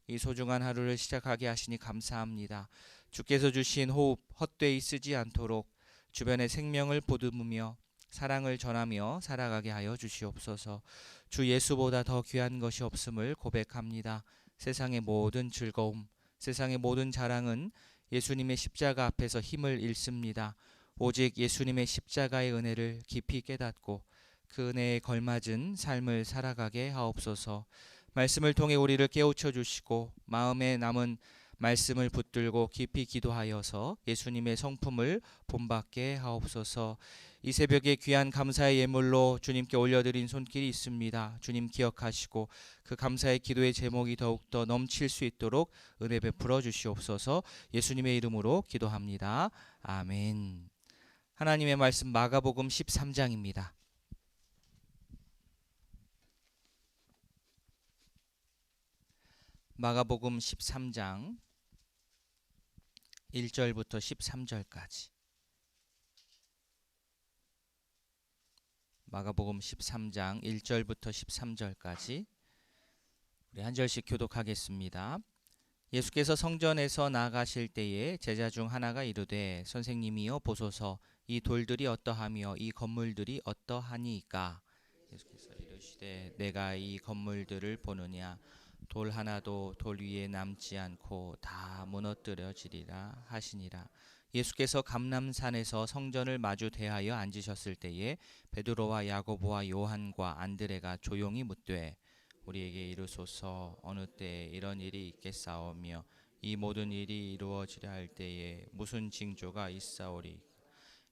이 소중한 하루를 시작하게 하시니 감사합니다. 주께서 주신 호흡 헛되이 쓰지 않도록 주변의 생명을 보듬으며 사랑을 전하며 살아가게 하여 주시옵소서. 주 예수보다 더 귀한 것이 없음을 고백합니다. 세상의 모든 즐거움, 세상의 모든 자랑은 예수님의 십자가 앞에서 힘을 잃습니다. 오직 예수님의 십자가의 은혜를 깊이 깨닫고 그 은혜에 걸맞은 삶을 살아가게 하옵소서. 말씀을 통해 우리를 깨우쳐 주시고 마음에 남은 말씀을 붙들고 깊이 기도하여서 예수님의 성품을 본받게 하옵소서. 이 새벽에 귀한 감사의 예물로 주님께 올려드린 손길이 있습니다. 주님 기억하시고 그 감사의 기도의 제목이 더욱더 넘칠 수 있도록 은혜 베풀어 주시옵소서. 예수님의 이름으로 기도합니다. 아멘. 하나님의 말씀 마가복음 13장입니다. 마가복음 13장 1절부터 13절까지. 마가복음 13장 1절부터 13절까지 우리 한 절씩 교독하겠습니다. 예수께서 성전에서 나아가실 때에 제자 중 하나가 이르되 선생님이여 보소서 이 돌들이 어떠하며 이 건물들이 어떠하니이까. 예수께서 이르시되 내가 이 건물들을 보느냐 돌 하나도 돌 위에 남지 않고 다 무너뜨려지리라 하시니라. 예수께서 감람산에서 성전을 마주 대하여 앉으셨을 때에 베드로와 야고보와 요한과 안드레가 조용히 묻되 우리에게 이르소서 어느 때에 이런 일이 있겠사오며 이 모든 일이 이루어지려 할 때에 무슨 징조가 있사오리.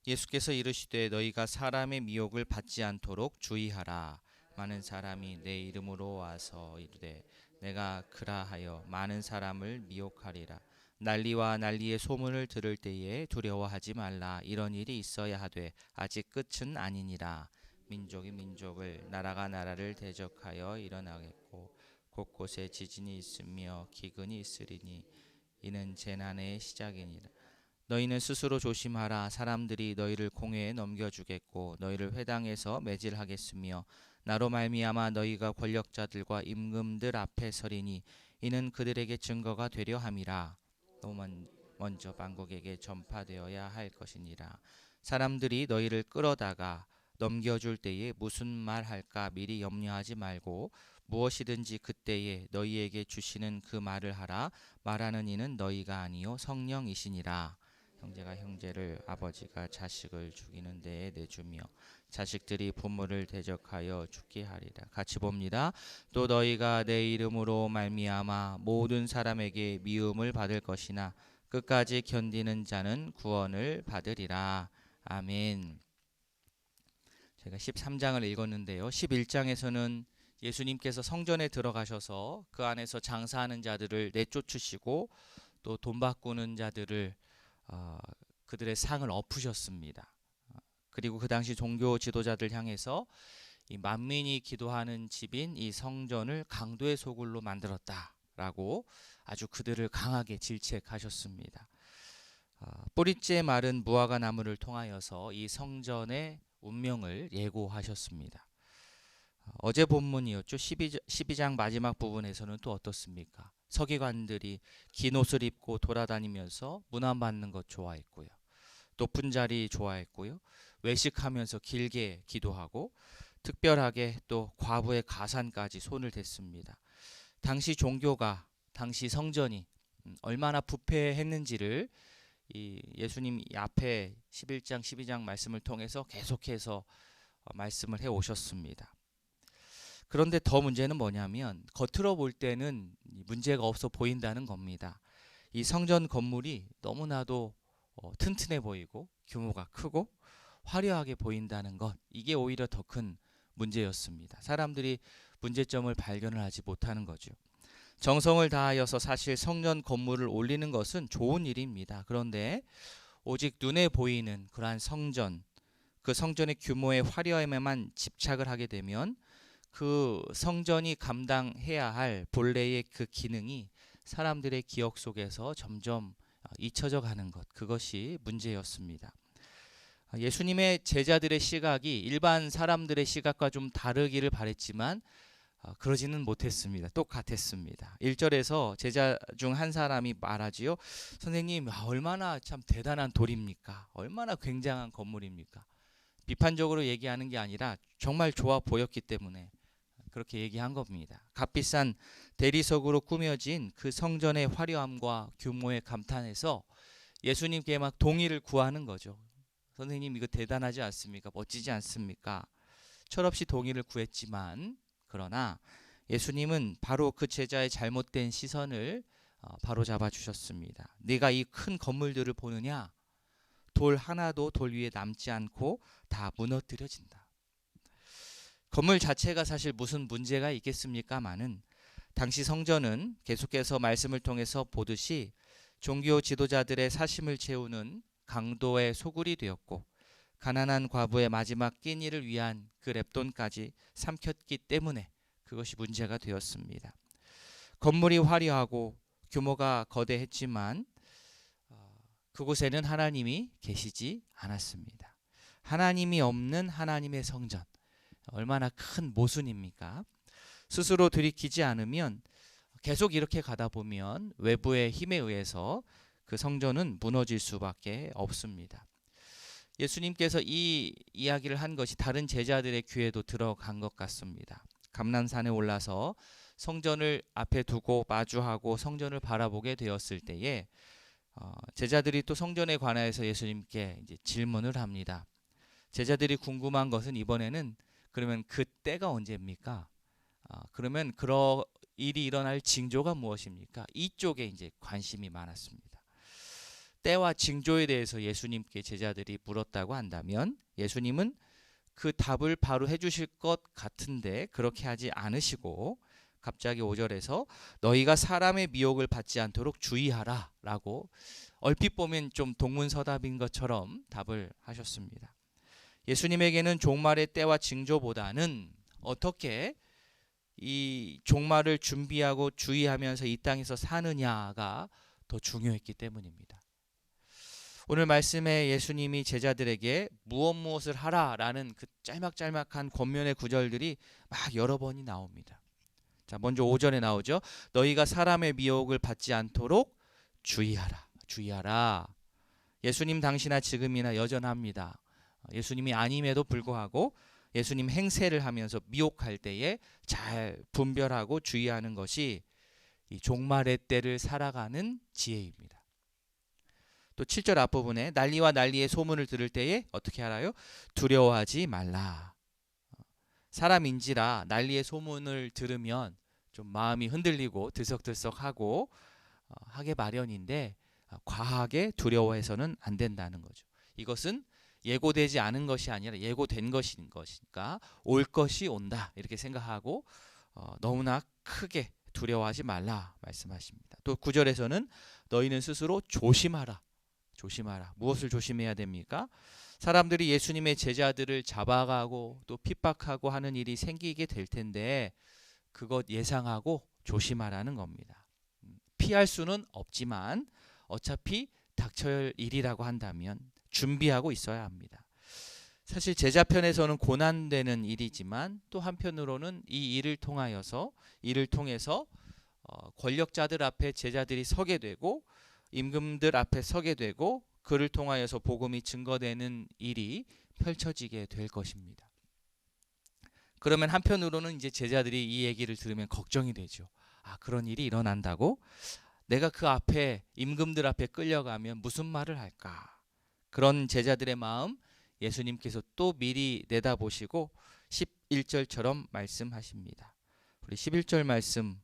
예수께서 이르시되 너희가 사람의 미혹을 받지 않도록 주의하라. 많은 사람이 내 이름으로 와서 이르되 내가 그라하여 많은 사람을 미혹하리라. 난리와 난리의 소문을 들을 때에 두려워하지 말라. 이런 일이 있어야 하되 아직 끝은 아니니라. 민족이 민족을 나라가 나라를 대적하여 일어나겠고 곳곳에 지진이 있으며 기근이 있으리니 이는 재난의 시작이니라. 너희는 스스로 조심하라. 사람들이 너희를 공회에 넘겨주겠고 너희를 회당에서 매질하겠으며 나로 말미암아 너희가 권력자들과 임금들 앞에 서리니 이는 그들에게 증거가 되려 함이라. 또 먼저 만국에게 전파되어야 할 것이니라. 사람들이 너희를 끌어다가 넘겨줄 때에 무슨 말 할까 미리 염려하지 말고 무엇이든지 그때에 너희에게 주시는 그 말을 하라. 말하는 이는 너희가 아니요 성령이시니라. 형제가 형제를 아버지가 자식을 죽이는 데에 내주며 자식들이 부모를 대적하여 죽게 하리라. 같이 봅니다. 또 너희가 내 이름으로 말미암아 모든 사람에게 미움을 받을 것이나 끝까지 견디는 자는 구원을 받으리라. 아멘. 제가 13장을 읽었는데요. 11장에서는 예수님께서 성전에 들어가셔서 그 안에서 장사하는 자들을 내쫓으시고 또 돈 바꾸는 자들을 그들의 상을 엎으셨습니다. 그리고 그 당시 종교 지도자들 향해서 이 만민이 기도하는 집인 이 성전을 강도의 소굴로 만들었다라고 아주 그들을 강하게 질책하셨습니다. 뿌리째 마른 무화과 나무를 통하여서 이 성전의 운명을 예고하셨습니다. 어제 본문이었죠. 12장 마지막 부분에서는 또 어떻습니까? 서기관들이 긴 옷을 입고 돌아다니면서 문안받는 것 좋아했고요. 높은 자리 좋아했고요. 외식하면서 길게 기도하고 특별하게 또 과부의 가산까지 손을 댔습니다. 당시 종교가, 당시 성전이 얼마나 부패했는지를 이 예수님 앞에 11장, 12장 말씀을 통해서 계속해서 말씀을 해 오셨습니다. 그런데 더 문제는 뭐냐면 겉으로 볼 때는 문제가 없어 보인다는 겁니다. 이 성전 건물이 너무나도 튼튼해 보이고 규모가 크고 화려하게 보인다는 것, 이게 오히려 더 큰 문제였습니다. 사람들이 문제점을 발견을 하지 못하는 거죠. 정성을 다하여서 사실 성전 건물을 올리는 것은 좋은 일입니다. 그런데 오직 눈에 보이는 그러한 성전, 그 성전의 규모의 화려함에만 집착을 하게 되면 그 성전이 감당해야 할 본래의 그 기능이 사람들의 기억 속에서 점점 잊혀져 가는 것, 그것이 문제였습니다. 예수님의 제자들의 시각이 일반 사람들의 시각과 좀 다르기를 바랬지만 그러지는 못했습니다. 똑같았습니다. 1절에서 제자 중 한 사람이 말하지요. 선생님, 얼마나 참 대단한 돌입니까? 얼마나 굉장한 건물입니까? 비판적으로 얘기하는 게 아니라 정말 좋아 보였기 때문에 그렇게 얘기한 겁니다. 값비싼 대리석으로 꾸며진 그 성전의 화려함과 규모에 감탄해서 예수님께 막 동의를 구하는 거죠. 선생님, 이거 대단하지 않습니까? 멋지지 않습니까? 철없이 동의를 구했지만, 그러나 예수님은 바로 그 제자의 잘못된 시선을 바로 잡아 주셨습니다. 네가 이 큰 건물들을 보느냐? 돌 하나도 돌 위에 남지 않고 다 무너뜨려진다. 건물 자체가 사실 무슨 문제가 있겠습니까마는 당시 성전은 계속해서 말씀을 통해서 보듯이 종교 지도자들의 사심을 채우는 강도의 소굴이 되었고, 가난한 과부의 마지막 끼니를 위한 그 랩돈까지 삼켰기 때문에 그것이 문제가 되었습니다. 건물이 화려하고 규모가 거대했지만 그곳에는 하나님이 계시지 않았습니다. 하나님이 없는 하나님의 성전, 얼마나 큰 모순입니까? 스스로 들이키지 않으면 계속 이렇게 가다 보면 외부의 힘에 의해서 그 성전은 무너질 수밖에 없습니다. 예수님께서 이 이야기를 한 것이 다른 제자들의 귀에도 들어간 것 같습니다. 감람산에 올라서 성전을 앞에 두고 마주하고 성전을 바라보게 되었을 때에 제자들이 또 성전에 관하여서 예수님께 이제 질문을 합니다. 제자들이 궁금한 것은 이번에는 그러면 그 때가 언제입니까? 그러면 그런 일이 일어날 징조가 무엇입니까? 이쪽에 이제 관심이 많았습니다. 때와 징조에 대해서 예수님께 제자들이 물었다고 한다면 예수님은 그 답을 바로 해주실 것 같은데 그렇게 하지 않으시고 갑자기 5절에서 너희가 사람의 미혹을 받지 않도록 주의하라 라고 얼핏 보면 좀 동문서답인 것처럼 답을 하셨습니다. 예수님에게는 종말의 때와 징조보다는 어떻게 이 종말을 준비하고 주의하면서 이 땅에서 사느냐가 더 중요했기 때문입니다. 오늘 말씀에 예수님이 제자들에게 무엇을 하라라는 그 짤막짤막한 권면의 구절들이 막 여러 번이 나옵니다. 자, 먼저 5절에 나오죠. 너희가 사람의 미혹을 받지 않도록 주의하라. 주의하라. 예수님 당시나 지금이나 여전합니다. 예수님이 아님에도 불구하고 예수님 행세를 하면서 미혹할 때에 잘 분별하고 주의하는 것이 이 종말의 때를 살아가는 지혜입니다. 또 7절 앞부분에 난리와 난리의 소문을 들을 때에 어떻게 하라요? 두려워하지 말라. 사람인지라 난리의 소문을 들으면 좀 마음이 흔들리고 들썩들썩하고 하게 마련인데 과하게 두려워해서는 안 된다는 거죠. 이것은 예고되지 않은 것이 아니라 예고된 것인 것이니까 올 것이 온다 이렇게 생각하고 너무나 크게 두려워하지 말라 말씀하십니다. 또 9절에서는 너희는 스스로 조심하라. 조심하라. 무엇을 조심해야 됩니까? 사람들이 예수님의 제자들을 잡아가고 또 핍박하고 하는 일이 생기게 될 텐데 그것 예상하고 조심하라는 겁니다. 피할 수는 없지만 어차피 닥쳐야 할 일이라고 한다면 준비하고 있어야 합니다. 사실 제자 편에서는 고난되는 일이지만 또 한편으로는 이 일을 통해서 권력자들 앞에 제자들이 서게 되고 임금들 앞에 서게 되고 그를 통하여서 복음이 증거되는 일이 펼쳐지게 될 것입니다. 그러면 한편으로는 이제 제자들이 이 얘기를 들으면 걱정이 되죠. 그런 일이 일어난다고? 내가 그 앞에 임금들 앞에 끌려가면 무슨 말을 할까? 그런 제자들의 마음 예수님께서 또 미리 내다보시고 11절처럼 말씀하십니다. 우리 11절 말씀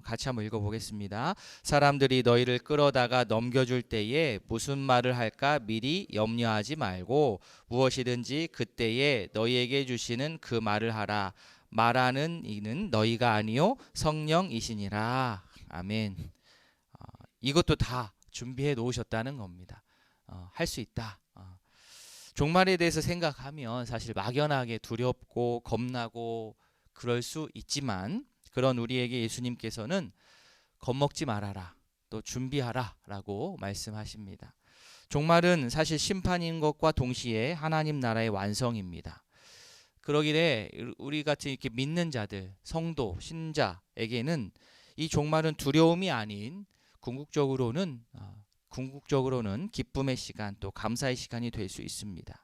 같이 한번 읽어보겠습니다. 사람들이 너희를 끌어다가 넘겨줄 때에 무슨 말을 할까 미리 염려하지 말고 무엇이든지 그때에 너희에게 주시는 그 말을 하라. 말하는 이는 너희가 아니요 성령이시니라. 아멘. 이것도 다 준비해 놓으셨다는 겁니다. 할 수 있다. 종말에 대해서 생각하면 사실 막연하게 두렵고 겁나고 그럴 수 있지만 그런 우리에게 예수님께서는 겁먹지 말아라. 또 준비하라 라고 말씀하십니다. 종말은 사실 심판인 것과 동시에 하나님 나라의 완성입니다. 그러기에 우리 같이 이렇게 믿는 자들, 성도, 신자에게는 이 종말은 두려움이 아닌 궁극적으로는 기쁨의 시간, 또 감사의 시간이 될 수 있습니다.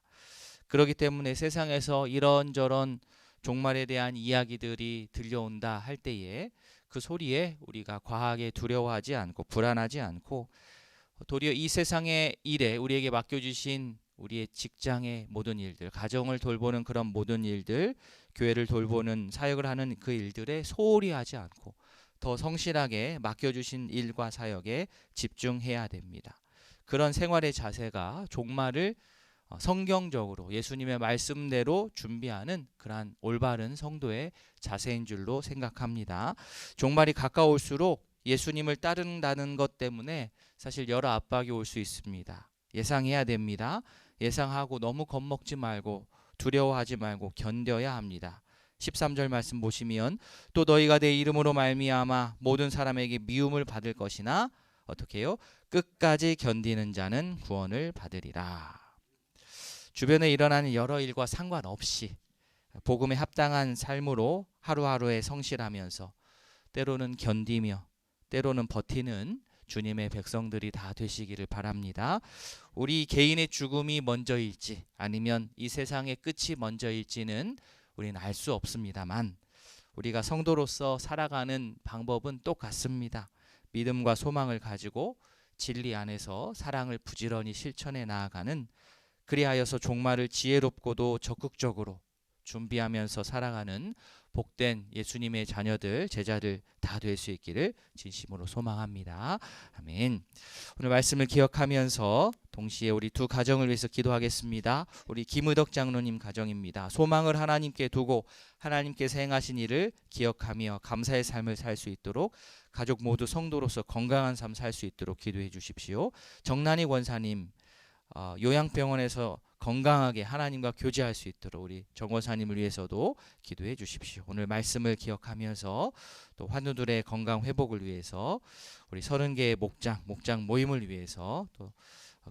그렇기 때문에 세상에서 이런저런 종말에 대한 이야기들이 들려온다 할 때에 그 소리에 우리가 과하게 두려워하지 않고 불안하지 않고, 도리어 이 세상의 일에 우리에게 맡겨주신 우리의 직장의 모든 일들, 가정을 돌보는 그런 모든 일들, 교회를 돌보는 사역을 하는 그 일들에 소홀히 하지 않고 더 성실하게 맡겨주신 일과 사역에 집중해야 됩니다. 그런 생활의 자세가 종말을 성경적으로 예수님의 말씀대로 준비하는 그러한 올바른 성도의 자세인 줄로 생각합니다. 종말이 가까울수록 예수님을 따른다는 것 때문에 사실 여러 압박이 올 수 있습니다. 예상해야 됩니다. 예상하고 너무 겁먹지 말고 두려워하지 말고 견뎌야 합니다. 13절 말씀 보시면 또 너희가 내 이름으로 말미암아 모든 사람에게 미움을 받을 것이나 어떻게 해요? 끝까지 견디는 자는 구원을 받으리라. 주변에 일어나는 여러 일과 상관없이 복음에 합당한 삶으로 하루하루에 성실하면서 때로는 견디며 때로는 버티는 주님의 백성들이 다 되시기를 바랍니다. 우리 개인의 죽음이 먼저일지 아니면 이 세상의 끝이 먼저일지는 우리는 알 수 없습니다만, 우리가 성도로서 살아가는 방법은 똑같습니다. 믿음과 소망을 가지고 진리 안에서 사랑을 부지런히 실천해 나아가는, 그리하여서 종말을 지혜롭고도 적극적으로 준비하면서 살아가는 복된 예수님의 자녀들, 제자들 다 될 수 있기를 진심으로 소망합니다. 아멘. 오늘 말씀을 기억하면서 동시에 우리 두 가정을 위해서 기도하겠습니다. 우리 김의덕 장로님 가정입니다. 소망을 하나님께 두고 하나님께서 행하신 일을 기억하며 감사의 삶을 살 수 있도록, 가족 모두 성도로서 건강한 삶 살 수 있도록 기도해 주십시오. 정난희 권사님, 요양병원에서 건강하게 하나님과 교제할 수 있도록 우리 정 권사님을 위해서도 기도해 주십시오. 오늘 말씀을 기억하면서 또 환우들의 건강 회복을 위해서, 우리 30개의 목장 모임을 위해서, 또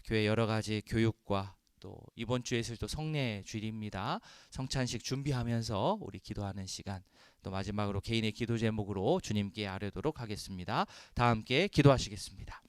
교회 여러 가지 교육과 또 이번 주에 있을 또 성례 주일입니다. 성찬식 준비하면서 우리 기도하는 시간, 또 마지막으로 개인의 기도 제목으로 주님께 아뢰도록 하겠습니다. 다 함께 기도하시겠습니다.